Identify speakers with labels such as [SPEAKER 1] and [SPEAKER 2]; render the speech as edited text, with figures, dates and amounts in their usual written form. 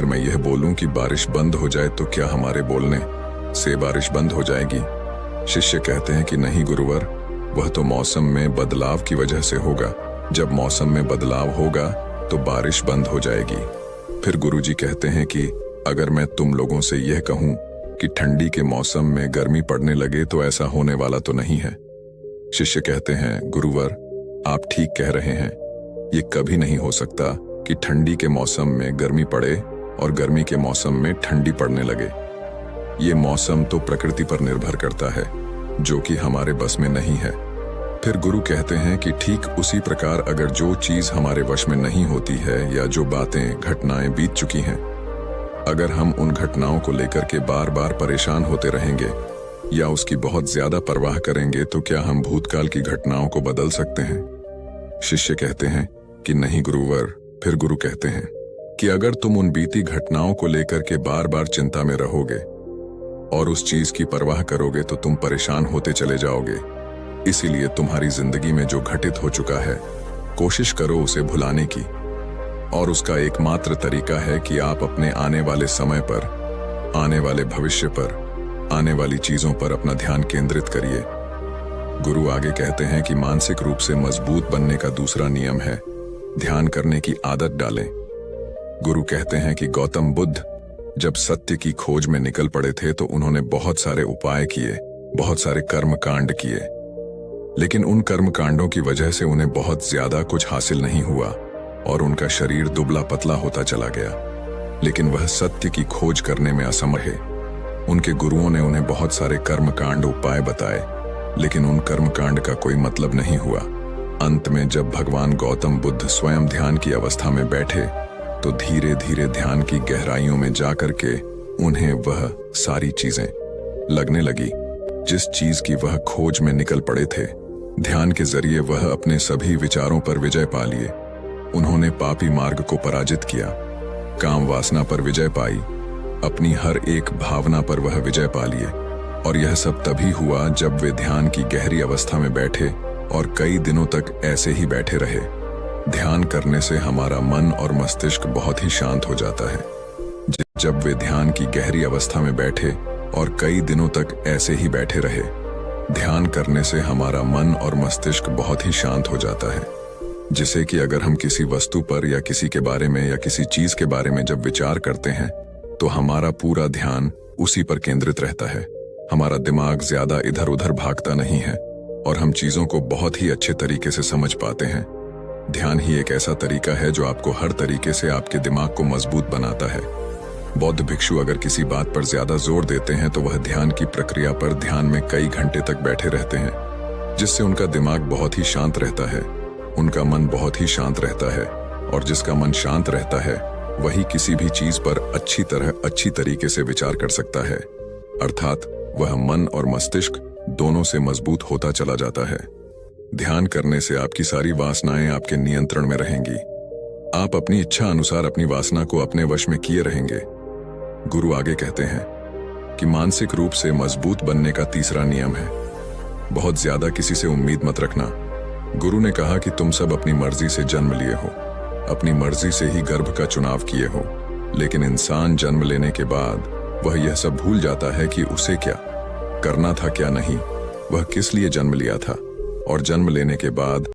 [SPEAKER 1] अगर मैं यह बोलूं कि बारिश बंद हो जाए तो क्या हमारे बोलने से बारिश बंद हो जाएगी? शिष्य कहते हैं कि नहीं गुरुवर, वह तो मौसम में बदलाव की वजह से होगा। जब मौसम में बदलाव होगा तो बारिश बंद हो जाएगी। फिर गुरुजी कहते हैं कि अगर मैं तुम लोगों से यह कहूं कि ठंडी के मौसम में गर्मी पड़ने लगे तो ऐसा होने वाला तो नहीं है। शिष्य कहते हैं गुरुवर, आप ठीक कह रहे हैं, ये कभी नहीं हो सकता कि ठंडी के मौसम में गर्मी पड़े और गर्मी के मौसम में ठंडी पड़ने लगे। ये मौसम तो प्रकृति पर निर्भर करता है, जो कि हमारे बस में नहीं है। फिर गुरु कहते हैं कि ठीक उसी प्रकार अगर जो चीज हमारे वश में नहीं होती है या जो बातें घटनाएं बीत चुकी हैं, अगर हम उन घटनाओं को लेकर के बार बार परेशान होते रहेंगे या उसकी बहुत ज्यादा परवाह करेंगे तो क्या हम भूतकाल की घटनाओं को बदल सकते हैं? शिष्य कहते हैं कि नहीं गुरुवर। फिर गुरु कहते हैं कि अगर तुम उन बीती घटनाओं को लेकर के बार बार चिंता में रहोगे और उस चीज की परवाह करोगे तो तुम परेशान होते चले जाओगे। इसीलिए तुम्हारी जिंदगी में जो घटित हो चुका है, कोशिश करो उसे भुलाने की। और उसका एकमात्र तरीका है कि आप अपने आने वाले समय पर, आने वाले भविष्य पर, आने वाली चीजों पर अपना ध्यान केंद्रित करिए। गुरु आगे कहते हैं कि मानसिक रूप से मजबूत बनने का दूसरा नियम है ध्यान करने की आदत डालें। गुरु कहते हैं कि गौतम बुद्ध जब सत्य की खोज में निकल पड़े थे तो उन्होंने बहुत सारे उपाय किए, बहुत सारे कर्म कांड किए, लेकिन उन कर्म कांडों की वजह से उन्हें बहुत ज्यादा कुछ हासिल नहीं हुआ और उनका शरीर दुबला पतला होता चला गया। लेकिन वह सत्य की खोज करने में असमर्थ है। उनके गुरुओं ने उन्हें बहुत सारे कर्म कांड उपाय बताए, लेकिन उन कर्म कांड का कोई मतलब नहीं हुआ। अंत में जब भगवान गौतम बुद्ध स्वयं ध्यान की अवस्था में बैठे तो धीरे धीरे ध्यान की गहराइयों में जाकर के उन्हें वह सारी चीजें लगने लगी जिस चीज की वह खोज में निकल पड़े थे। ध्यान के जरिए वह अपने सभी विचारों पर विजय पा लिए। उन्होंने पापी मार्ग को पराजित किया, काम वासना पर विजय पाई, अपनी हर एक भावना पर वह विजय पा लिए। और यह सब तभी हुआ जब वे ध्यान की गहरी अवस्था में बैठे और कई दिनों तक ऐसे ही बैठे रहे। ध्यान करने से हमारा मन और मस्तिष्क बहुत ही शांत हो जाता है। जब वे ध्यान की गहरी अवस्था में बैठे और कई दिनों तक ऐसे ही बैठे रहे, ध्यान करने से हमारा मन और मस्तिष्क बहुत ही शांत हो जाता है। जिसे कि अगर हम किसी वस्तु पर या किसी के बारे में या किसी चीज के बारे में जब विचार करते हैं तो हमारा पूरा ध्यान उसी पर केंद्रित रहता है। हमारा दिमाग ज्यादा इधर उधर भागता नहीं है और हम चीजों को बहुत ही अच्छे तरीके से समझ पाते हैं। ध्यान ही एक ऐसा तरीका है जो आपको हर तरीके से आपके दिमाग को मजबूत बनाता है। बौद्ध भिक्षु अगर किसी बात पर ज्यादा जोर देते हैं तो वह ध्यान की प्रक्रिया पर ध्यान में कई घंटे तक बैठे रहते हैं, जिससे उनका दिमाग बहुत ही शांत रहता है, उनका मन बहुत ही शांत रहता है। और जिसका मन शांत रहता है वही किसी भी चीज पर अच्छी तरीके से विचार कर सकता है, अर्थात वह मन और मस्तिष्क दोनों से मजबूत होता चला जाता है। ध्यान करने से आपकी सारी वासनाएं आपके नियंत्रण में रहेंगी। आप अपनी इच्छा अनुसार अपनी वासना को अपने वश में किए रहेंगे। गुरु आगे कहते हैं कि मानसिक रूप से मजबूत बनने का तीसरा नियम है बहुत ज्यादा किसी से उम्मीद मत रखना। गुरु ने कहा कि तुम सब अपनी मर्जी से जन्म लिए हो, अपनी मर्जी से ही गर्भ का चुनाव किए हो, लेकिन इंसान जन्म लेने के बाद वह यह सब भूल जाता है कि उसे क्या करना था क्या नहीं, वह किस लिए जन्म लिया था। और जन्म लेने के बाद